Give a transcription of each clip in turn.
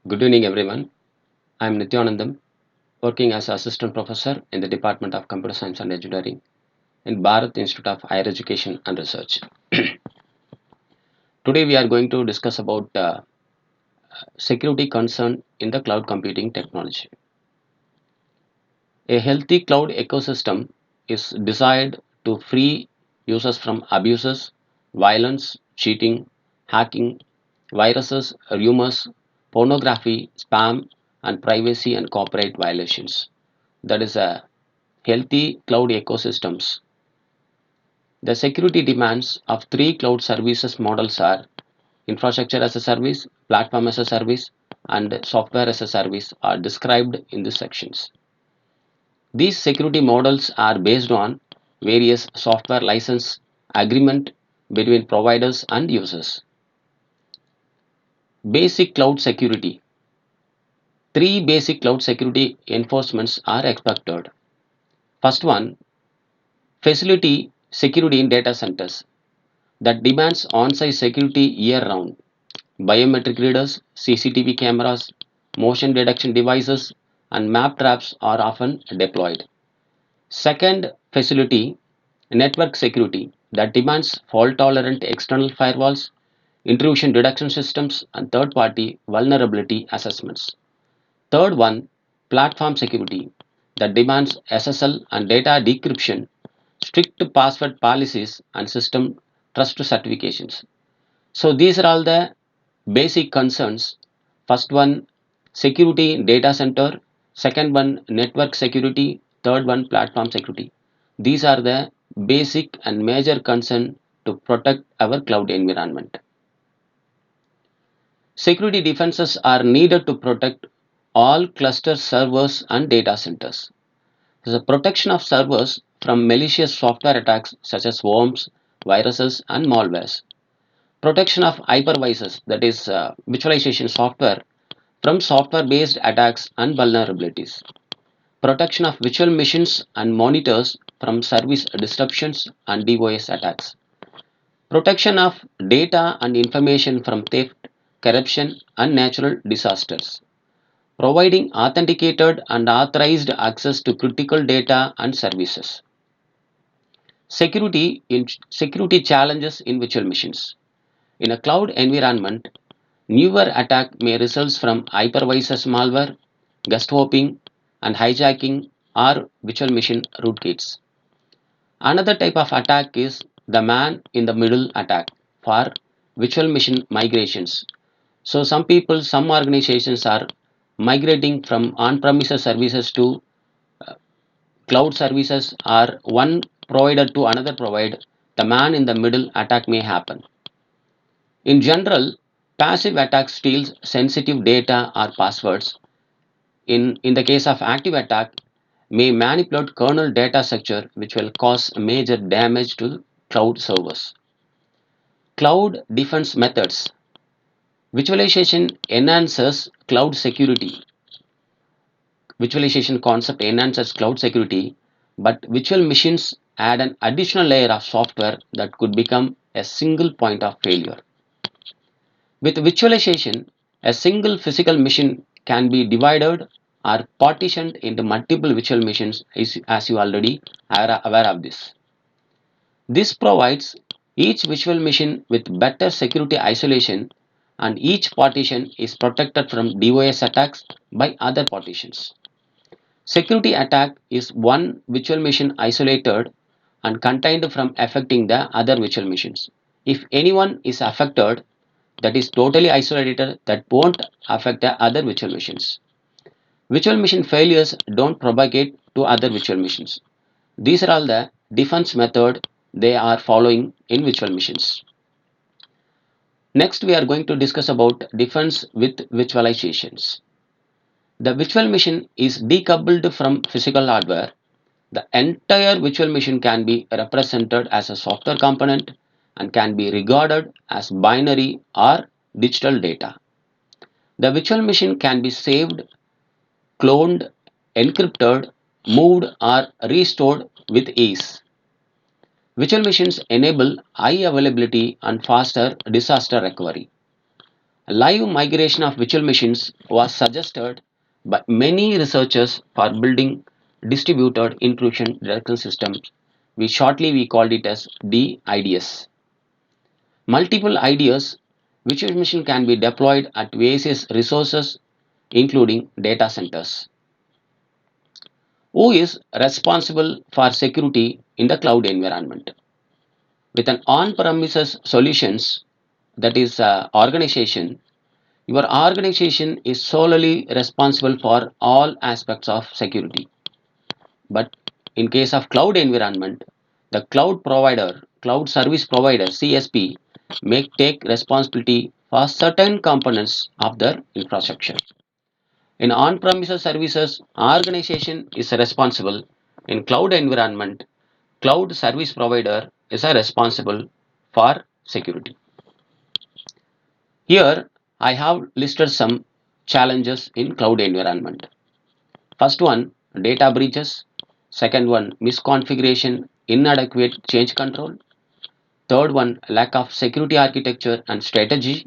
Good evening, everyone. I am Nityanandam, working as assistant professor in the Department of Computer Science and Engineering in Bharat Institute of Higher Education and Research. Today, we are going to discuss about security concern in the cloud computing technology. A healthy cloud ecosystem is designed to free users from abuses, violence, cheating, hacking, viruses, rumors, pornography, spam, and privacy and copyright violations. That is a healthy cloud ecosystems. The security demands of three cloud services models are infrastructure as a service, platform as a service, and software as a service are described in these sections. These security models are based on various software license agreement between providers and users. Basic cloud security. Three basic cloud security enforcements are expected. First one, facility security in data centers that demands on-site security year-round. Biometric readers, CCTV cameras, motion detection devices, and map traps are often deployed. Second facility, network security that demands fault-tolerant external firewalls, intrusion detection systems, and third-party vulnerability assessments. Third one, platform security that demands SSL and data decryption, strict password policies, and system trust certifications. So these are all the basic concerns. First one, security in data center. Second one, network security. Third one, platform security. These are the basic and major concern to protect our cloud environment. Security defenses are needed to protect all cluster servers and data centers. The protection of servers from malicious software attacks such as worms, viruses, and malwares. Protection of hypervisors, that is virtualization software, from software based attacks and vulnerabilities. Protection of virtual machines and monitors from service disruptions and DOS attacks. Protection of data and information from theft, corruption, and natural disasters. Providing authenticated and authorized access to critical data and services. Security challenges in virtual machines. In a cloud environment, newer attack may result from hypervisor malware, guest hopping, and hijacking or virtual machine rootkits. Another type of attack is the man in the middle attack for virtual machine migrations. So some organizations are migrating from on-premises services to cloud services or one provider to another provider. The man in the middle attack may happen. In general, passive attack steals sensitive data or passwords. In the case of active attack, may manipulate kernel data structure which will cause major damage to cloud servers. Cloud defense methods. Visualization enhances cloud security. Visualization concept enhances cloud security, but virtual machines add an additional layer of software that could become a single point of failure. With visualization, a single physical machine can be divided or partitioned into multiple virtual machines, as you already are aware of this. This provides each virtual machine with better security isolation, and each partition is protected from DOS attacks by other partitions. Security attack is one virtual machine isolated and contained from affecting the other virtual machines. If anyone is affected, that is totally isolated, that won't affect the other virtual machines. Virtual machine failures don't propagate to other virtual machines. These are all the defense method they are following in virtual machines. Next, we are going to discuss about defense with virtualizations. The virtual machine is decoupled from physical hardware. The entire virtual machine can be represented as a software component and can be regarded as binary or digital data. The virtual machine can be saved, cloned, encrypted, moved, or restored with ease. Virtual machines enable high availability and faster disaster recovery. Live migration of virtual machines was suggested by many researchers for building distributed intrusion detection systems. We called it as DIDS. Multiple IDS virtual machine can be deployed at various resources including data centers. Who is responsible for security in the cloud environment? With an on-premises solutions, that is organization, your organization is solely responsible for all aspects of security. But in case of cloud environment, the cloud service provider CSP may take responsibility for certain components of their infrastructure. In on-premises services, organization is responsible. In cloud environment, cloud service provider is responsible for security. Here, I have listed some challenges in cloud environment. First one, data breaches. Second one, misconfiguration, inadequate change control. Third one, lack of security architecture and strategy.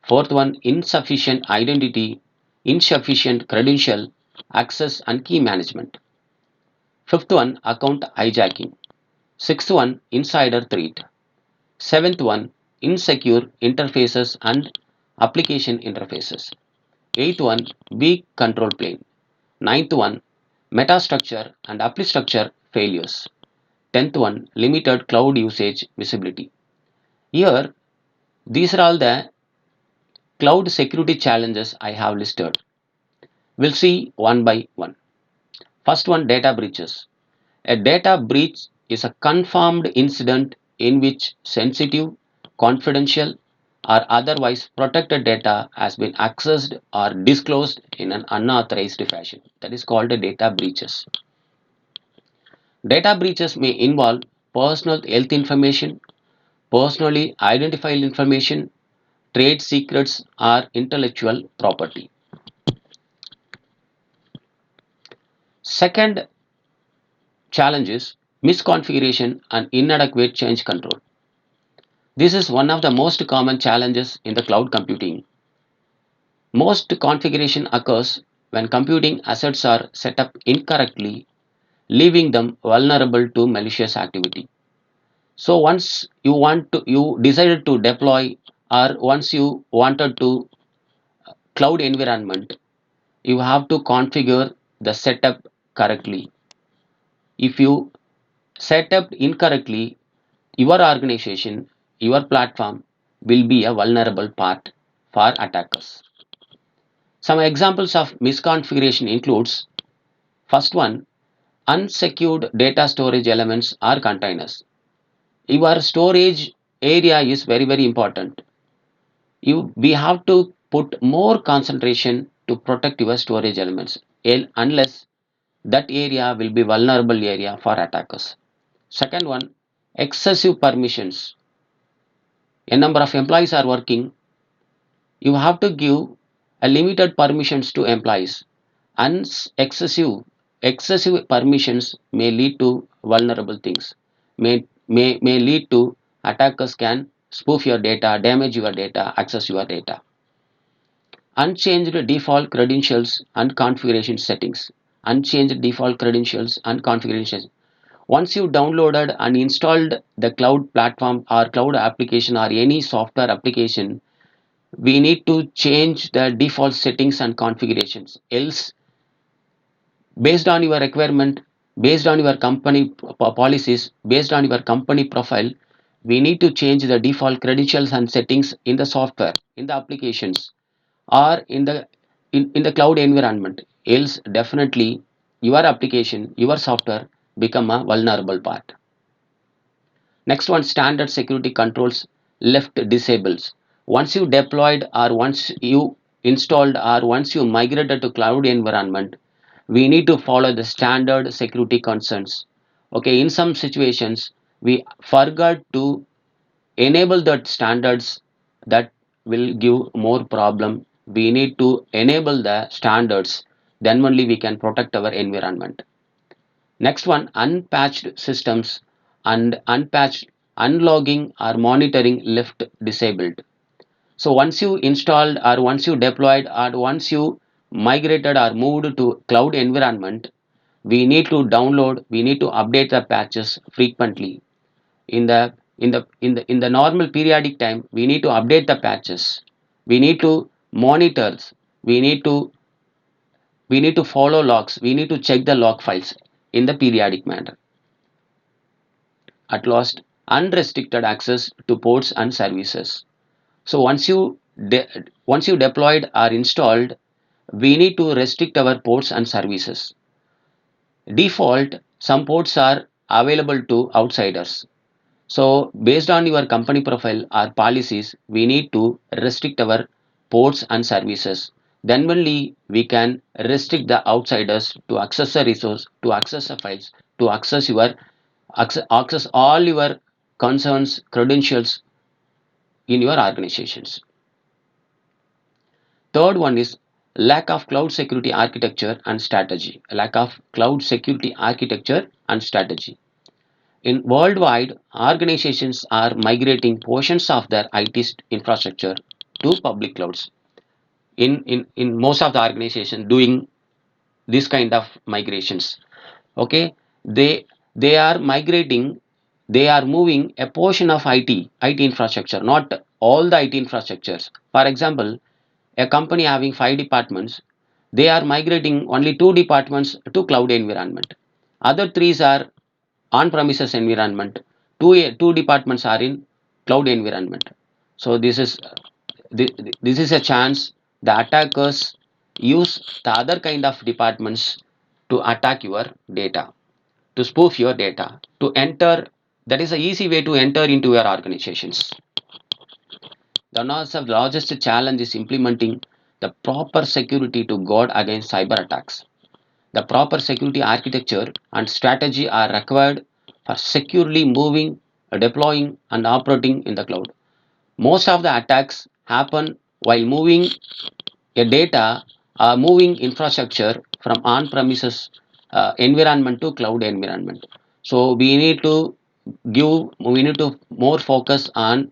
Fourth one, insufficient identity, insufficient credential, access and key management. Fifth one, account hijacking. Sixth one, insider threat. Seventh one, insecure interfaces and application interfaces. Eighth one, weak control plane. Ninth one, metastructure and apply structure failures. Tenth one, limited cloud usage visibility. Here, these are all the cloud security challenges I have listed. We'll see one by one. First one, data breaches. A data breach is a confirmed incident in which sensitive, confidential, or otherwise protected data has been accessed or disclosed in an unauthorized fashion. That is called a data breaches. Data breaches may involve personal health information, personally identifiable information, trade secrets, or intellectual property. Second challenge is misconfiguration and inadequate change control. This is one of the most common challenges in the cloud computing. Most configuration occurs when computing assets are set up incorrectly, leaving them vulnerable to malicious activity. So once you decided to deploy, or once you wanted to cloud environment, you have to configure the setup correctly. If you set up incorrectly, your organization, your platform will be a vulnerable part for attackers. Some examples of misconfiguration includes first one, unsecured data storage elements or containers. Your storage area is very important. We have to put more concentration to protect your storage elements unless that area will be vulnerable area for attackers. Second one, excessive permissions. A number of employees are working, you have to give a limited permissions to employees. And excessive permissions may lead to vulnerable things, may lead to attackers can spoof your data, damage your data, access your data. Unchanged default credentials and configuration settings. Unchanged default credentials and configurations. Once you downloaded and installed the cloud platform or cloud application or any software application, we need to change the default settings and configurations. Else, based on your requirement, based on your company policies, based on your company profile, we need to change the default credentials and settings in the software, in the applications, or in the cloud environment. Else, definitely your application, your software become a vulnerable part. Next one, standard security controls left disables. Once you deployed or once you installed or once you migrated to cloud environment, we need to follow the standard security concerns. Okay, in some situations, we forgot to enable that standards that will give more problem. We need to enable the standards, then only we can protect our environment. Next one, unpatched systems and unpatched unlogging or monitoring left disabled. So once you installed or once you deployed or once you migrated or moved to cloud environment, we need to download, we need to update the patches frequently. In the normal periodic time, we need to update the patches. We need to monitor. We need to we need to follow logs. We need to check the log files in the periodic manner. At last, unrestricted access to ports and services. So once you deployed or installed, we need to restrict our ports and services. Default, some ports are available to outsiders. So based on your company profile or policies, we need to restrict our ports and services. Then only we can restrict the outsiders to access the resource, to access the files, to access all your concerns, credentials in your organizations. Third one is lack of cloud security architecture and strategy. Lack of cloud security architecture and strategy. In worldwide, organizations are migrating portions of their IT infrastructure to public clouds. In most of the organizations doing this kind of migrations, okay, they are migrating, they are moving a portion of IT infrastructure, not all the IT infrastructures. For example, a company having 5 departments, they are migrating only 2 departments to cloud environment. Other three are on-premises environment. Two departments are in cloud environment. So this is a chance the attackers use the other kind of departments to attack your data, to spoof your data, to enter. That is an easy way to enter into your organizations. One of the largest challenge is implementing the proper security to guard against cyber attacks. The proper security architecture and strategy are required for securely moving, deploying, and operating in the cloud. Most of the attacks happen while moving a data or moving infrastructure from on-premises environment to cloud environment. So we need to more focus on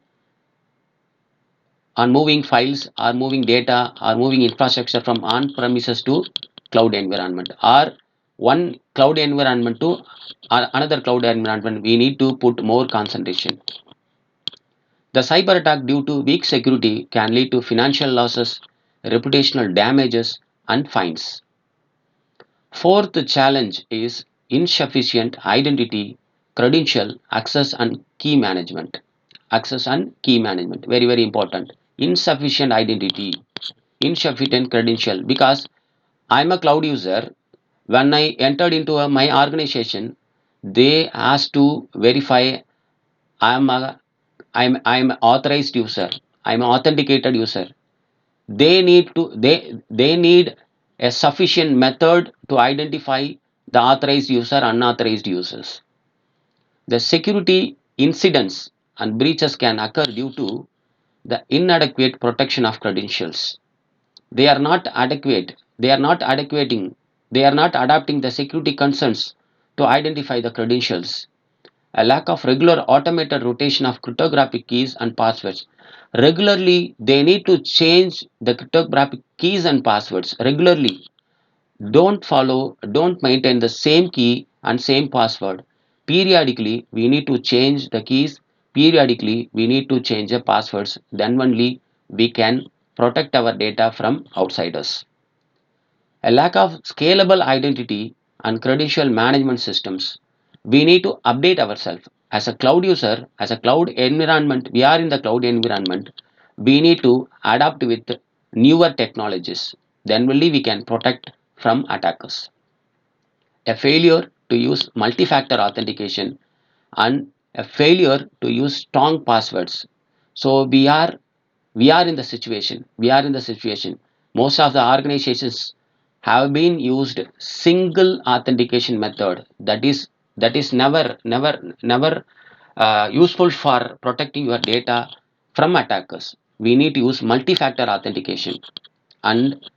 moving files or moving data or moving infrastructure from on-premises to cloud environment, or one cloud environment to another cloud environment. We need to put more concentration. The cyber attack due to weak security can lead to financial losses, reputational damages, and fines. Fourth challenge is insufficient identity, credential, access, and key management. Access and key management, very very important. Insufficient identity, insufficient credential, because I'm a cloud user. When I entered into my organization, they asked to verify I'm a I'm authorized user. I'm an authenticated user. They need a sufficient method to identify the authorized user, unauthorized users. The security incidents and breaches can occur due to the inadequate protection of credentials. They are not adequate. They are not adequating. They are not adapting the security concerns to identify the credentials. A lack of regular automated rotation of cryptographic keys and passwords. Regularly, they need to change the cryptographic keys and passwords regularly. Don't maintain the same key and same password. Periodically, we need to change the keys. Periodically, we need to change the passwords. Then only we can protect our data from outsiders. A lack of scalable identity and credential management systems. We need to update ourselves. As a cloud user, as a cloud environment, we are in the cloud environment. We need to adapt with newer technologies. Then only we can protect from attackers. A failure to use multi-factor authentication and a failure to use strong passwords. So we are in the situation. We are in the situation. Most of the organizations have been used single authentication method. That is never useful for protecting your data from attackers. We need to use multi-factor authentication, and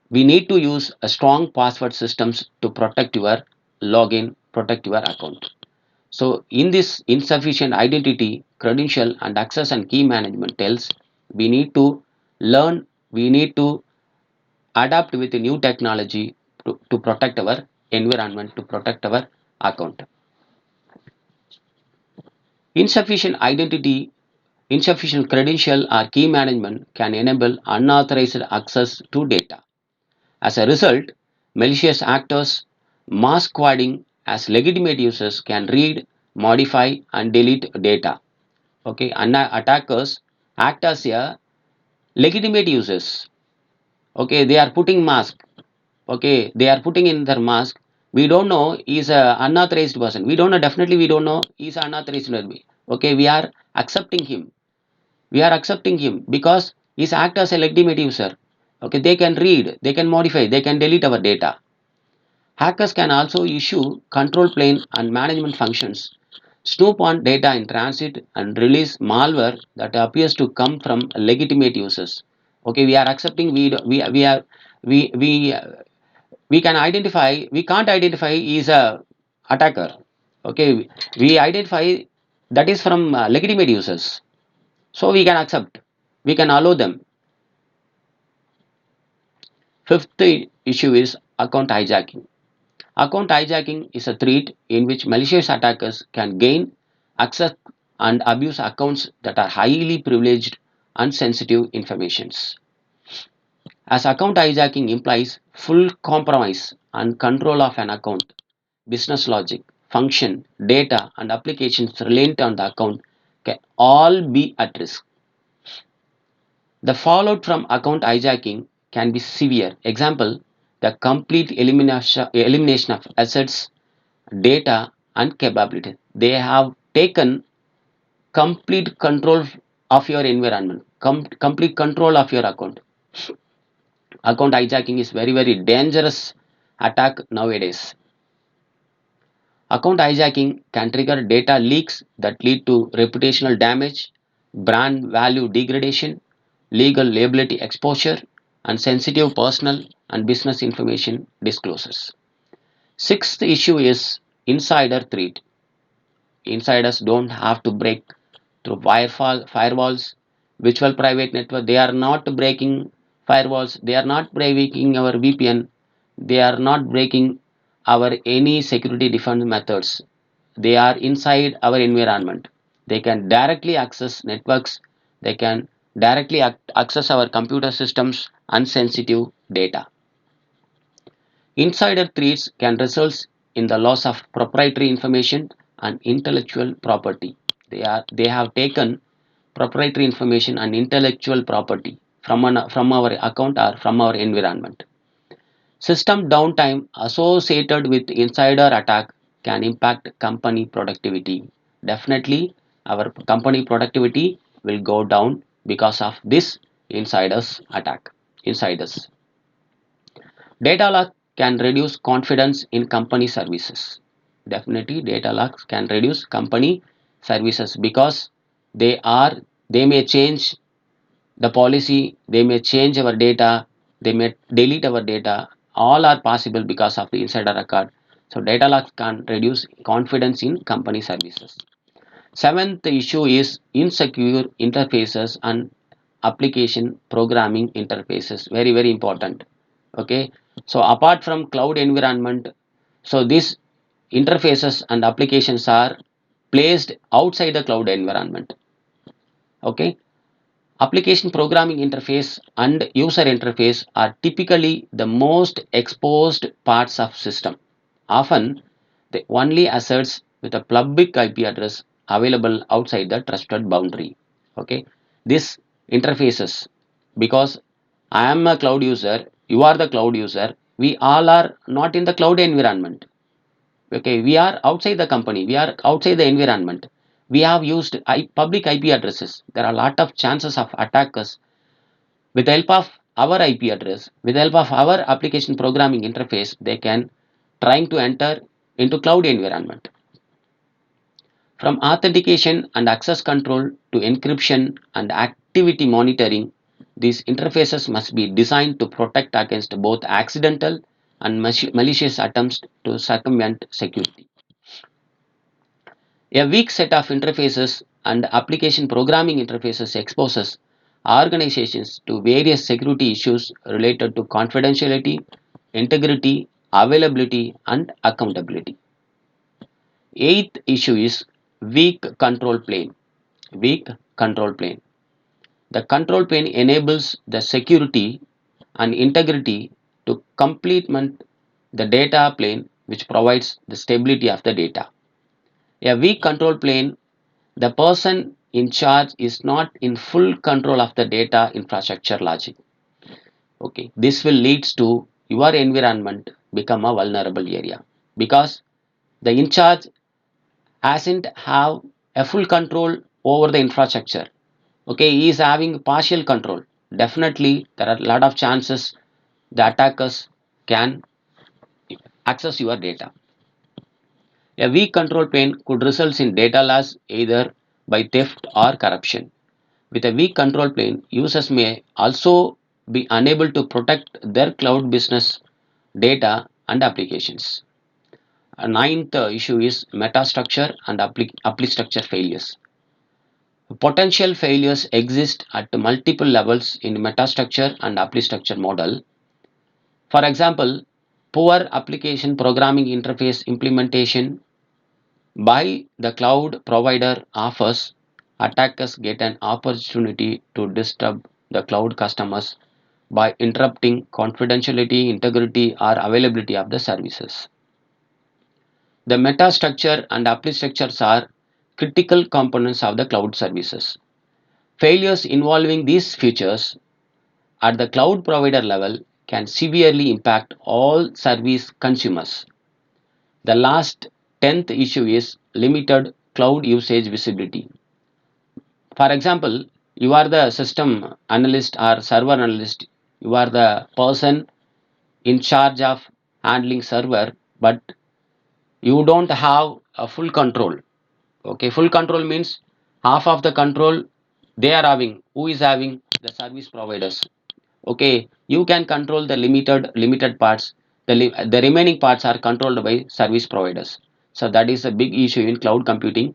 we need to use a strong password systems to protect your login, protect your account. So in this insufficient identity, credential, and access and key management tells We need to learn, we need to adapt with new technology to protect our environment, to protect our account. Insufficient identity, insufficient credential or key management can enable unauthorized access to data. As a result, malicious actors masquerading as legitimate users can read, modify, and delete data. Okay, and attackers act as a legitimate users. Okay, they are putting mask. Okay, they are putting in their mask. We don't know he's a unauthorized person. We don't know. Definitely, we don't know he's unauthorized. Okay, we are accepting him. We are accepting him because he's act as a legitimate user. Okay, they can read, they can modify, they can delete our data. Hackers can also issue control plane and management functions, snoop on data in transit, and release malware that appears to come from legitimate users. Okay, we are accepting. We are we can identify. We can't identify is a attacker. Okay, we identify that is from legitimate users. So we can accept. We can allow them. Fifth issue is account hijacking. Account hijacking is a threat in which malicious attackers can gain access and abuse accounts that are highly privileged and sensitive informations. As account hijacking implies full compromise and control of an account, business logic, function, data, and applications related on the account can all be at risk. The fallout from account hijacking can be severe. Example, the complete elimination of assets, data, and capability. They have taken complete control of your environment, complete control of your account. Account hijacking is very, very dangerous attack nowadays. Account hijacking can trigger data leaks that lead to reputational damage, brand value degradation, legal liability exposure, and sensitive personal and business information disclosures. Sixth issue is insider threat. Insiders don't have to break through firewalls, virtual private network. They are not breaking firewalls. They are not breaking our VPN. They are not breaking our any security defense methods. They are inside our environment. They can directly access networks. They can directly access our computer systems and sensitive data. Insider threats can result in the loss of proprietary information and intellectual property. They have taken proprietary information and intellectual property from our account or from our environment. System downtime associated with insider attack can impact company productivity. Definitely, our company productivity will go down because of this insiders. Data lock can reduce confidence in company services. Definitely, data locks can reduce company services because they are they may change the policy, they may change our data, they may delete our data. All are possible because of the insider record. So data locks can reduce confidence in company services. Seventh issue is insecure interfaces and application programming interfaces. Very, very important. Okay. So apart from cloud environment, so these interfaces and applications are placed outside the cloud environment. Okay. Application programming interface and user interface are typically the most exposed parts of system. Often, they only assets with a public IP address available outside the trusted boundary. Okay, this interfaces because I am a cloud user, you are the cloud user. We all are not in the cloud environment. Okay, we are outside the company, we are outside the environment. We have used public IP addresses. There are a lot of chances of attackers with the help of our IP address, with the help of our application programming interface, they can trying to enter into cloud environment. From authentication and access control to encryption and activity monitoring, these interfaces must be designed to protect against both accidental and malicious attempts to circumvent security. A weak set of interfaces and application programming interfaces exposes organizations to various security issues related to confidentiality, integrity, availability, and accountability. Eighth issue is weak control plane. Weak control plane. The control plane enables the security and integrity to complement the data plane, which provides the stability of the data. A weak control plane, the person in charge is not in full control of the data infrastructure logic. Okay, this will lead to your environment become a vulnerable area because the in charge hasn't have a full control over the infrastructure. Okay, he is having partial control. Definitely there are a lot of chances the attackers can access your data. A weak control plane could result in data loss either by theft or corruption. With a weak control plane, users may also be unable to protect their cloud business data and applications. A ninth issue is metastructure and appli structure failures. Potential failures exist at multiple levels in metastructure and appli structure model. For example, poor application programming interface implementation by the cloud provider offers attackers get an opportunity to disturb the cloud customers by interrupting confidentiality, integrity, or availability of the services. The metastructure and appli structures are critical components of the cloud services. Failures involving these features at the cloud provider level can severely impact all service consumers. The last 10th issue is limited cloud usage visibility. For example, you are the system analyst or server analyst, you are the person in charge of handling server, but you don't have a full control. Okay, full control means half of the control they are having. Who is having? The service providers. Okay, you can control the limited parts. The remaining parts are controlled by service providers. So that is a big issue in cloud computing.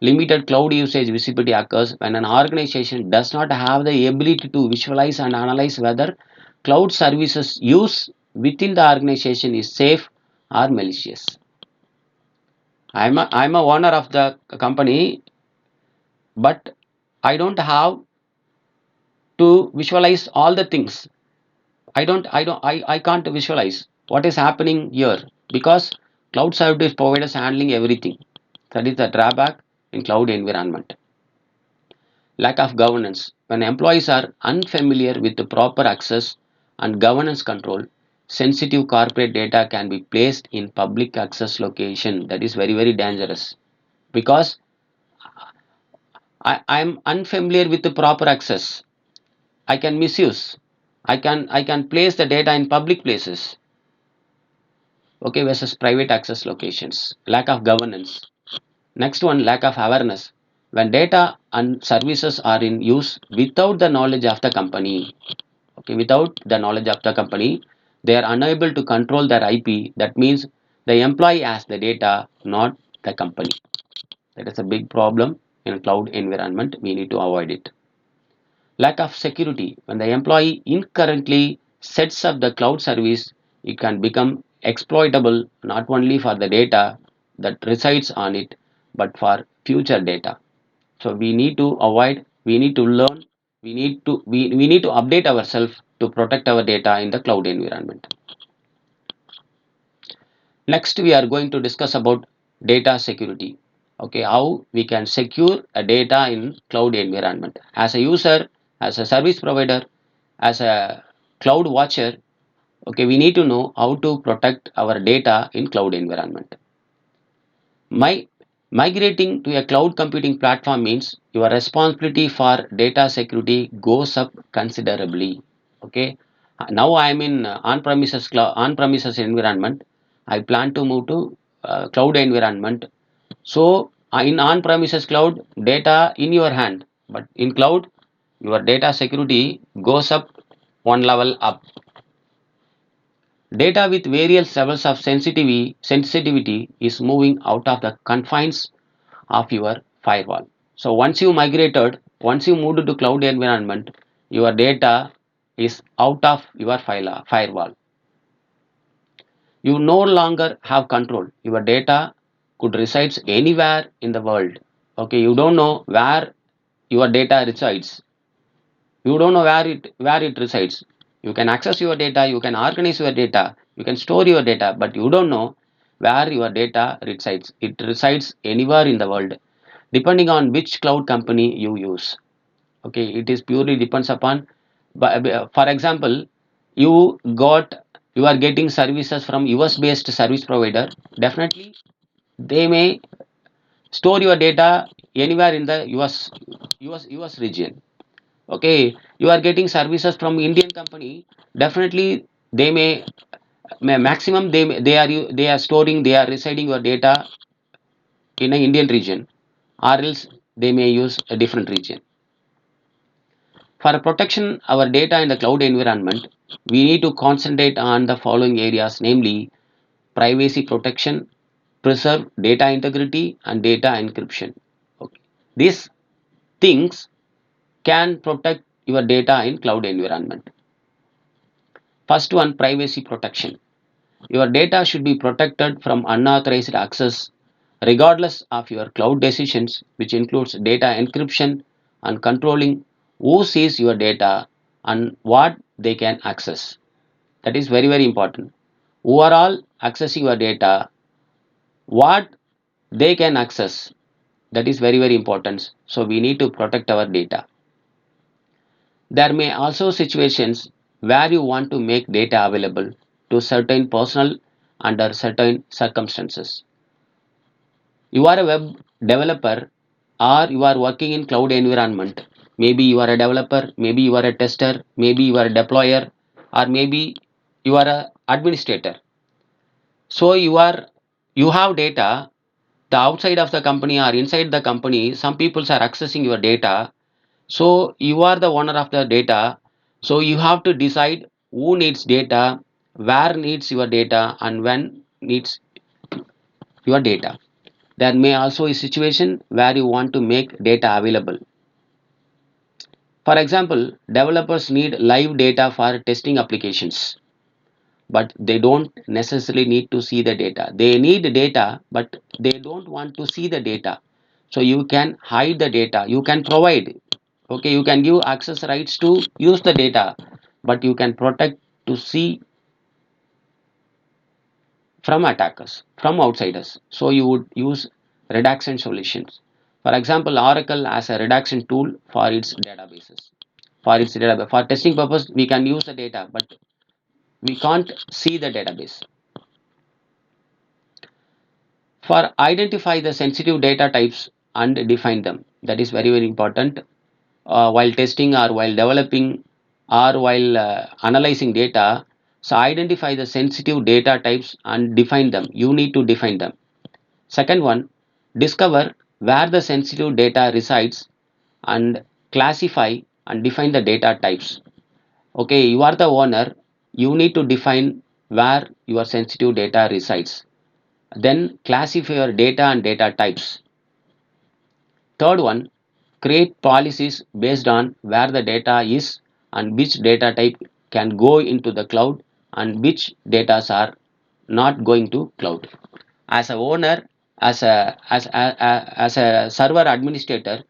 Limited cloud usage visibility occurs when an organization does not have the ability to visualize and analyze whether cloud services used within the organization is safe or malicious. I'm a owner of the company, but I don't have to visualize all the things. I can't visualize what is happening here because cloud service providers handling everything. That is the drawback in cloud environment. Lack of governance. When employees are unfamiliar with the proper access and governance control, sensitive corporate data can be placed in public access location. That is very dangerous because I'm unfamiliar with the proper access. I can misuse. I can place the data in public places. Okay, versus private access locations. Lack of governance. Next one, lack of awareness. When data and services are in use without the knowledge of the company, okay, without the knowledge of the company, they are unable to control their IP. That means the employee has the data, not the company. That is a big problem in a cloud environment. We need to avoid it. Lack of security. When the employee incorrectly sets up the cloud service, it can become exploitable not only for the data that resides on it, but for future data. So we need to avoid, we need to learn, we need to update ourselves to protect our data in the cloud environment. Next, we are going to discuss about data security. Okay, how we can secure a data in cloud environment. As a user, as a service provider, as a cloud watcher, okay, we need to know how to protect our data in cloud environment. My Migrating to a cloud computing platform means your responsibility for data security goes up considerably. Okay, now I am in on-premises environment. I plan to move to cloud environment. So in on-premises cloud, data in your hand, but in cloud, your data security goes up one level up. Data with various levels of sensitivity is moving out of the confines of your firewall. So once you moved to cloud environment, your data is out of your firewall. You no longer have control. Your data could reside anywhere in the world. Okay, you don't know where your data resides. You don't know where it resides. You can access your data, you can organize your data, you can store your data, but you don't know where your data resides. It resides anywhere in the world, depending on which cloud company you use. Okay, it is purely depends upon. For example, you are getting services from US based service provider. Definitely they may store your data anywhere in the us region. Okay, you are getting services from Indian company. Definitely they maximum they are storing, they are residing your data in an Indian region, or else they may use a different region. For protection our data in the cloud environment, we need to concentrate on the following areas, namely privacy protection, preserve data integrity, and data encryption. Okay. These things can protect your data in cloud environment. First one, privacy protection. Your data should be protected from unauthorized access regardless of your cloud decisions, which includes data encryption and controlling who sees your data and what they can access. That is very, very important. Who are all accessing your data, what they can access, that is very, very important. So we need to protect our data. There may also situations where you want to make data available to certain personnel under certain circumstances. You are a web developer or you are working in cloud environment. Maybe you are a developer, maybe you are a tester, maybe you are a deployer, or maybe you are a administrator. So you have data, the outside of the company or inside the company, some people are accessing your data. So you are the owner of the data. So you have to decide who needs data, where needs your data, and when needs your data. There may also a situation where you want to make data available. For example, developers need live data for testing applications, but they don't necessarily need to see the data. They need data, but they don't want to see the data. So you can hide the data. You can provide. Okay, you can give access rights to use the data, but you can protect to see from attackers, from outsiders. So you would use redaction solutions. For example, Oracle has a redaction tool for its databases. For testing purpose, we can use the data, but we can't see the database. For identify the sensitive data types and define them. That is very, very important. While testing or while developing or while analyzing data, so identify the sensitive data types and define them. You need to define them. Second one, discover where the sensitive data resides and classify and define the data types. Okay, you are the owner, you need to define where your sensitive data resides. Then classify your data and data types. Third one, create policies based on where the data is and which data type can go into the cloud and which data are not going to cloud. As a owner, as a server administrator,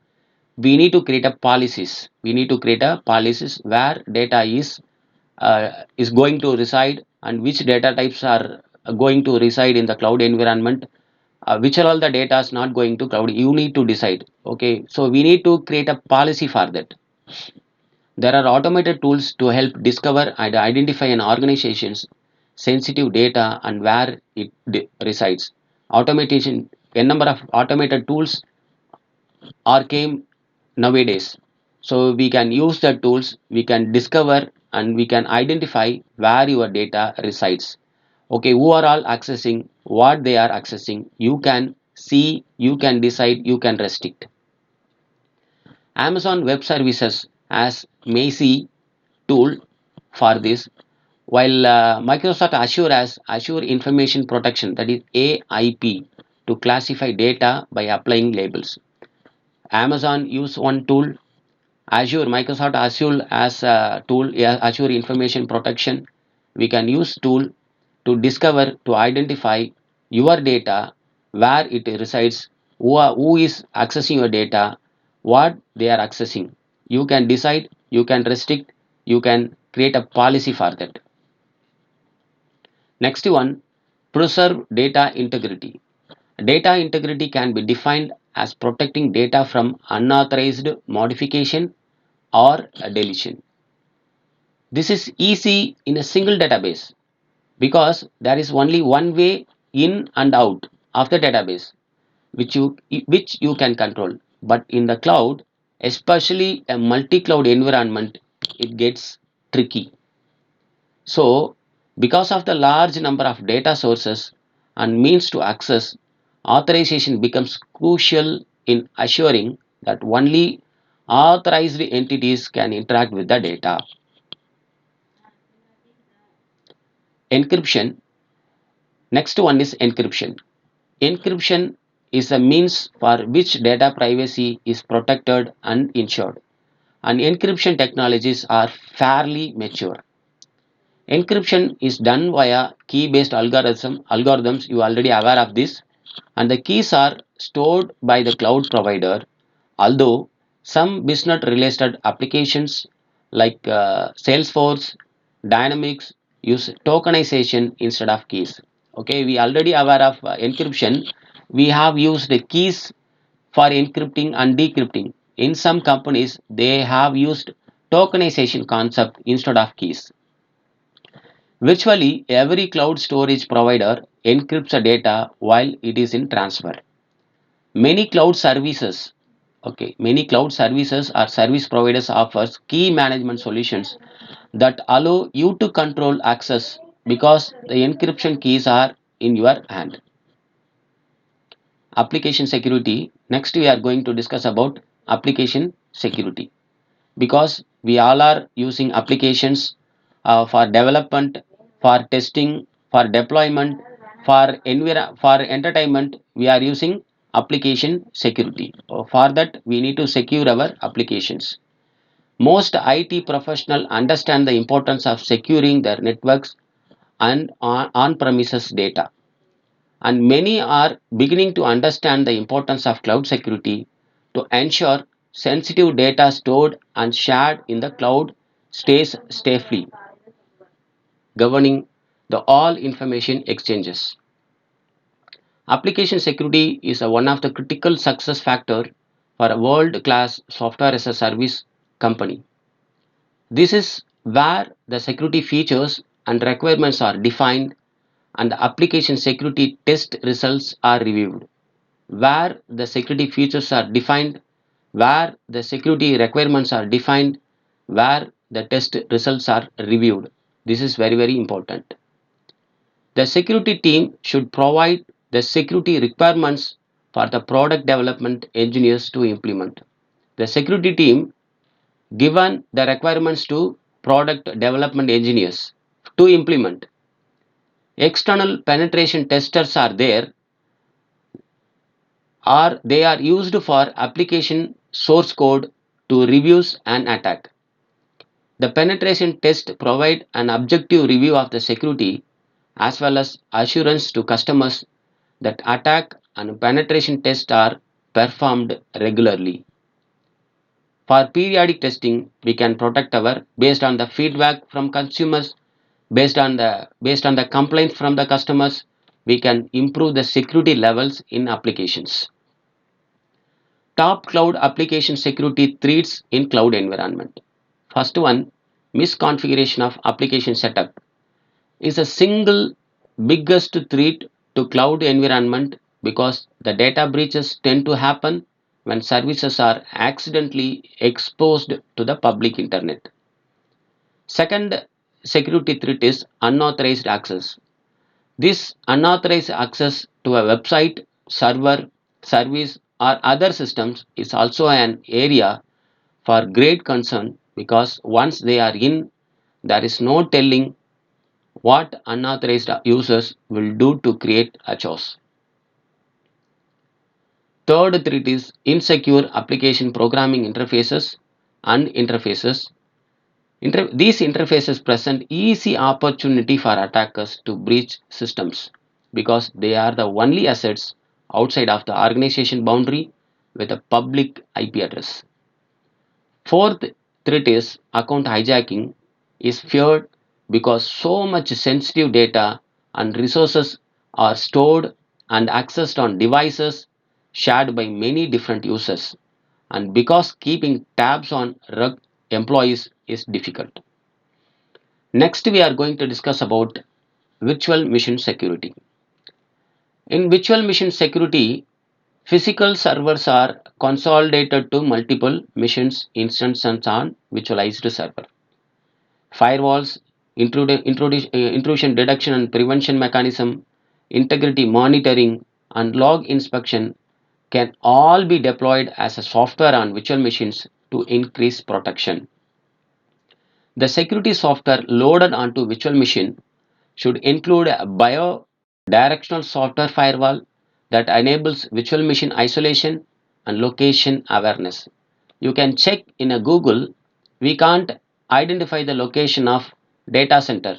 we need to create a policies. We need to create a policies where data is going to reside and which data types are going to reside in the cloud environment, which are all the data is not going to cloud. You need to decide. Okay, so we need to create a policy for that. There are automated tools to help discover and identify an organization's sensitive data and where it resides. Automation, a number of automated tools are came nowadays. So we can use the tools, we can discover and we can identify where your data resides. Okay, who are all accessing, what they are accessing, you can see, you can decide, you can restrict. Amazon Web Services has Macy tool for this, while Microsoft Azure has Azure Information Protection, that is AIP, to classify data by applying labels. Amazon use one tool, Azure, Microsoft Azure as a tool, yeah, Azure Information Protection. We can use tool to discover, to identify your data, where it resides, who is accessing your data, what they are accessing. You can decide, you can restrict, you can create a policy for that. Next one, preserve data integrity. Data integrity can be defined as protecting data from unauthorized modification or deletion. This is easy in a single database because there is only one way in and out of the database which you can control. But in the cloud, especially a multi-cloud environment, it gets tricky. So, because of the large number of data sources and means to access, authorization becomes crucial in assuring that only authorized entities can interact with the data. Encryption. Next one is encryption. Encryption is a means for which data privacy is protected and ensured. And encryption technologies are fairly mature. Encryption is done via key-based algorithms. You are already aware of this, and the keys are stored by the cloud provider. Although some business-related applications like Salesforce, Dynamics use tokenization instead of keys. Okay, we already aware of encryption. We have used the keys for encrypting and decrypting. In some companies, they have used tokenization concept instead of keys. Virtually every cloud storage provider encrypts the data while it is in transfer. Many cloud services, many cloud services or service providers offers key management solutions that allow you to control access because the encryption keys are in your hand. Application security. Next, we are going to discuss about application security because we all are using applications for development, for testing, for deployment, for entertainment. We are using application security. For that, we need to secure our applications. Most IT professionals understand the importance of securing their networks and on-premises data, and many are beginning to understand the importance of cloud security to ensure sensitive data stored and shared in the cloud stays safely, governing the all information exchanges. Application security is one of the critical success factor for a world-class software as a service company. This is where the security features and requirements are defined and the application security test results are reviewed. Where the security features are defined, where the security requirements are defined, where the test results are reviewed. This is very, very important. The security team should provide the security requirements for the product development engineers to implement. The security team given the requirements to product development engineers to implement. External penetration testers are there, or they are used for application source code to reviews and attack. The penetration test provide an objective review of the security as well as assurance to customers that attack and penetration tests are performed regularly. For periodic testing, we can protect our based on the feedback from consumers, based on the complaints from the customers, we can improve the security levels in applications. Top cloud application security threats in cloud environment. First one, misconfiguration of application setup is a single biggest threat to cloud environment because the data breaches tend to happen when services are accidentally exposed to the public internet. Second security threat is unauthorized access. This unauthorized access to a website, server, service, or other systems is also an area for great concern because once they are in, there is no telling what unauthorized users will do to create a chaos. Third threat is insecure application programming interfaces. and interfaces. These interfaces present easy opportunity for attackers to breach systems because they are the only assets outside of the organization boundary with a public IP address. Fourth threat is account hijacking is feared because so much sensitive data and resources are stored and accessed on devices shared by many different users, and because keeping tabs on employees is difficult. Next, we are going to discuss about virtual machine security. In virtual machine security, physical servers are consolidated to multiple machines instances on virtualized server. Firewalls, intrusion detection and prevention mechanism, integrity monitoring, and log inspection can all be deployed as a software on virtual machines to increase protection. The security software loaded onto virtual machine should include a bi-directional software firewall that enables virtual machine isolation and location awareness. You can check in a Google, we can't identify the location of data center.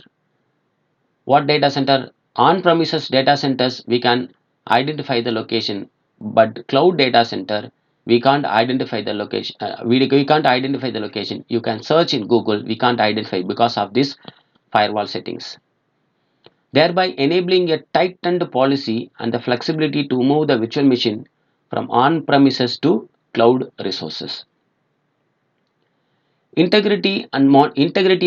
What data center? On-premises data centers, we can identify the location, but cloud data center, we can't identify the location. We can't identify the location. You can search in Google, we can't identify because of this firewall settings, thereby enabling a tightened policy and the flexibility to move the virtual machine from on-premises to cloud resources. Integrity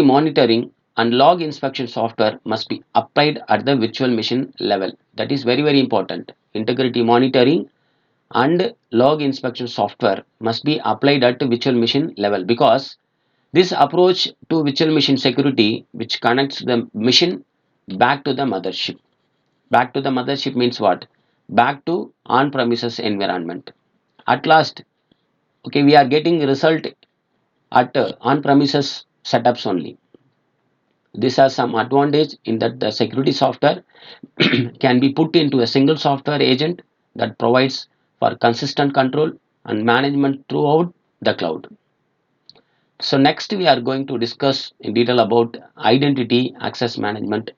monitoring and log inspection software must be applied at the virtual machine level. That is very, very important. Integrity monitoring and log inspection software must be applied at the virtual machine level because this approach to virtual machine security, which connects the machine back to the mothership. Back to the mothership means what? Back to on-premises environment. At last, okay, we are getting result at on-premises setups only. This has some advantage in that the security software can be put into a single software agent that provides for consistent control and management throughout the cloud. So next we are going to discuss in detail about identity access management.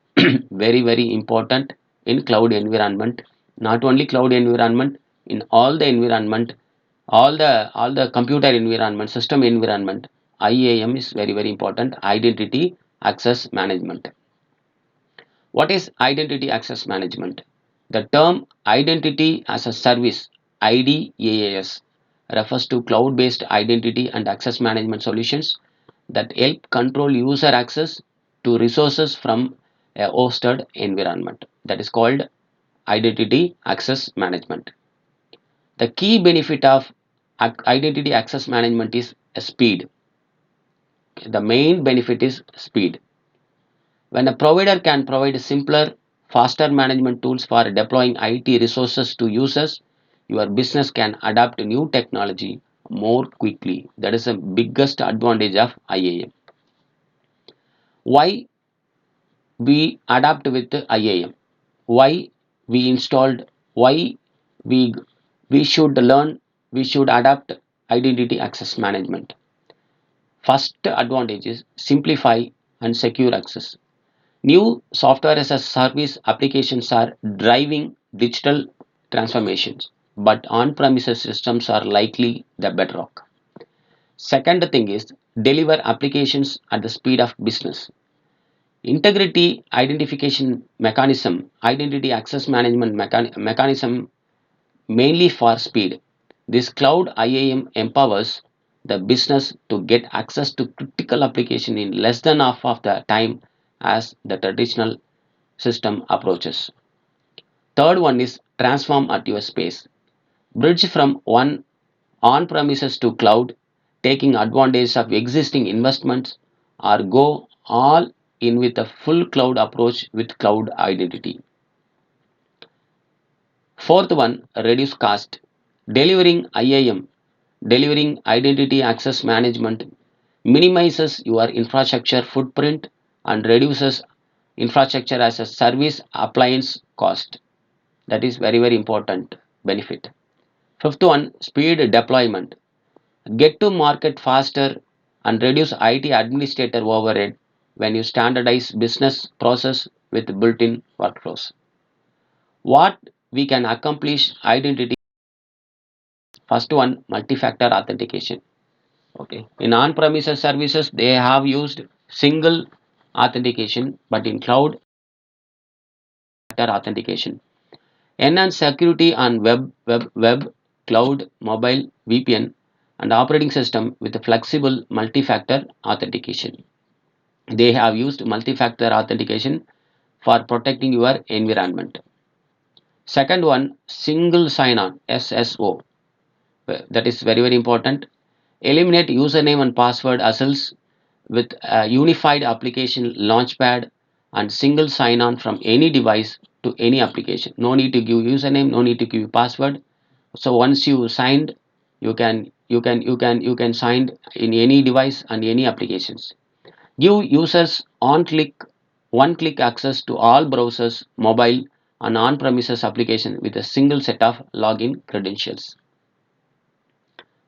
Very, very important in cloud environment. Not only cloud environment, in all the environment, all the computer environment, system environment, IAM is very, very important. Identity access management. What is identity access management? The term identity as a service, IDaaS, refers to cloud-based identity and access management solutions that help control user access to resources from a hosted environment. That is called identity access management. The key benefit of identity access management is speed. The main benefit is speed. When a provider can provide simpler, faster management tools for deploying IT resources to users, your business can adapt to new technology more quickly. That is the biggest advantage of IAM. Why we adapt with IAM? Why we installed? Why we we should learn? We should adapt identity access management. First advantage is simplify and secure access. New software as a service applications are driving digital transformations, but on premises systems are likely the bedrock. Second thing is deliver applications at the speed of business. Integrity identification mechanism, identity access management mechanism mainly for speed. This cloud IAM empowers the business to get access to critical application in less than half of the time as the traditional system approaches. Third one is transform at your space. Bridge from one on-premises to cloud, taking advantage of existing investments, or go all in with a full cloud approach with cloud identity. Fourth one, reduce cost. Delivering IAM, delivering identity access management, minimizes your infrastructure footprint and reduces infrastructure as a service appliance cost. That is very, very important benefit. Fifth one, speed deployment. get to market faster, and reduce IT administrator overhead when you standardize business process with built-in workflows. What we can accomplish identity, first one, multi-factor authentication. Okay, in on-premises services they have used single authentication, but in cloud factor authentication. Enhance security on web, cloud, mobile, VPN, and operating system with a flexible multi-factor authentication. They have used multi-factor authentication for protecting your environment. Second one, single sign-on (SSO). That is very very important. Eliminate username and password hassles with a unified application launchpad and single sign-on from any device to any application. No need to give username, no need to give password. So once you signed, you can sign in any device and any applications. Give users one click access to all browsers, mobile and on-premises application with a single set of login credentials.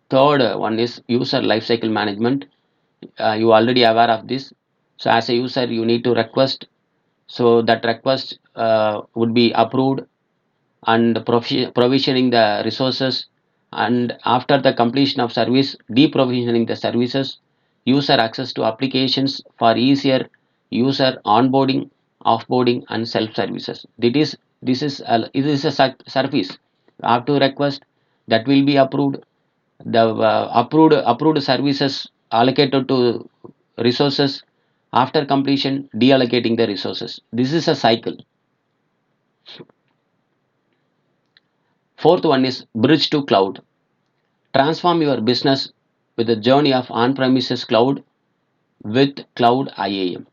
Third one is user lifecycle management. You already aware of this. So as a user you need to request, so that request would be approved, and provisioning the resources, and after the completion of service deprovisioning the services, user access to applications for easier user onboarding, offboarding and self services. This is a service you have to request, that will be approved. The approved services allocated to resources, after completion deallocating the resources. This is a cycle. Fourth one is bridge to cloud. Transform your business with the journey of on-premises cloud with cloud IAM.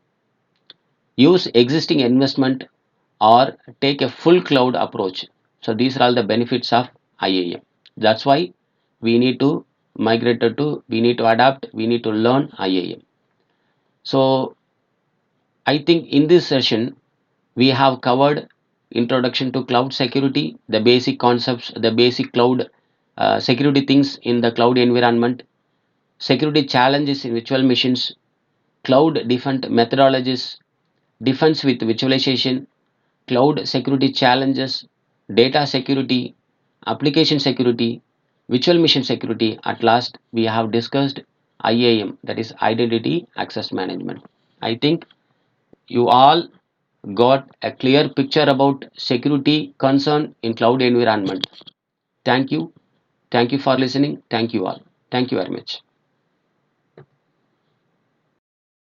Use existing investment or take a full cloud approach. So these are all the benefits of IAM. That's why we need to we need to adapt, we need to learn IAM. So I think in this session we have covered introduction to cloud security, the basic concepts, the basic cloud security things in the cloud environment, security challenges in virtual machines, cloud defense methodologies, defense with virtualization, cloud security challenges, data security, application security, virtual machine security. At last, we have discussed IAM, that is Identity Access Management. I think you all got a clear picture about security concern in cloud environment. Thank you. Thank you for listening. Thank you all. Thank you very much.